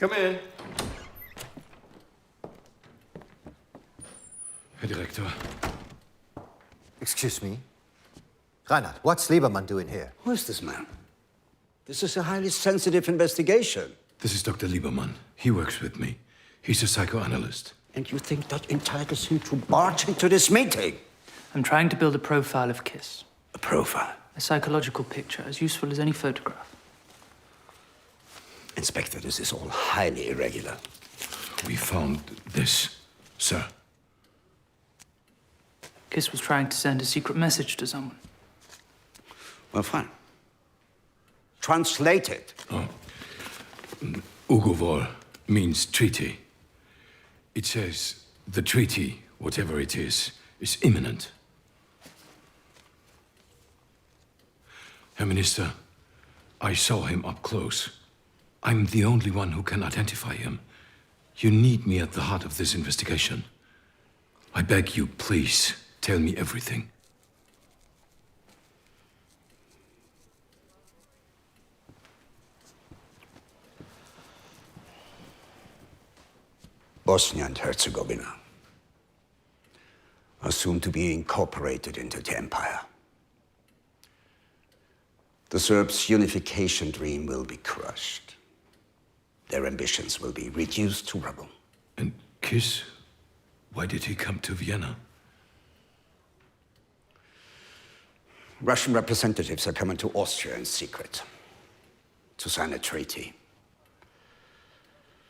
Come in. Herr Direktor. Excuse me? Reinhard, what's Liebermann doing here? Who is this man? This is a highly sensitive investigation. This is Dr. Liebermann. He works with me. He's a psychoanalyst. And you think that entitles him to barge into this meeting? I'm trying to build a profile of Kiss. A profile? A psychological picture, as useful as any photograph. Inspector, this is all highly irregular. We found this, sir. Kiss was trying to send a secret message to someone. Well, fine. Translate it. Ugowol means treaty. It says the treaty, whatever it is imminent. Herr Minister, I saw him up close. I'm the only one who can identify him. You need me at the heart of this investigation. I beg you, please, tell me everything. Bosnia and Herzegovina are soon to be incorporated into the empire. The Serbs' unification dream will be crushed. Their ambitions will be reduced to rubble. And Kiss? Why did he come to Vienna? Russian representatives are coming to Austria in secret to sign a treaty.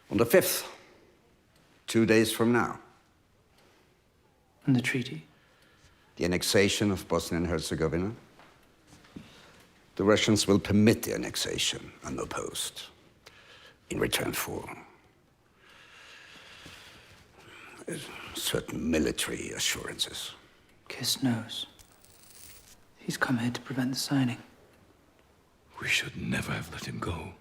On the 5th, 2 days from now. And the treaty? The annexation of Bosnia and Herzegovina. The Russians will permit the annexation unopposed in return for certain military assurances. Kiss knows. He's come here to prevent the signing. We should never have let him go.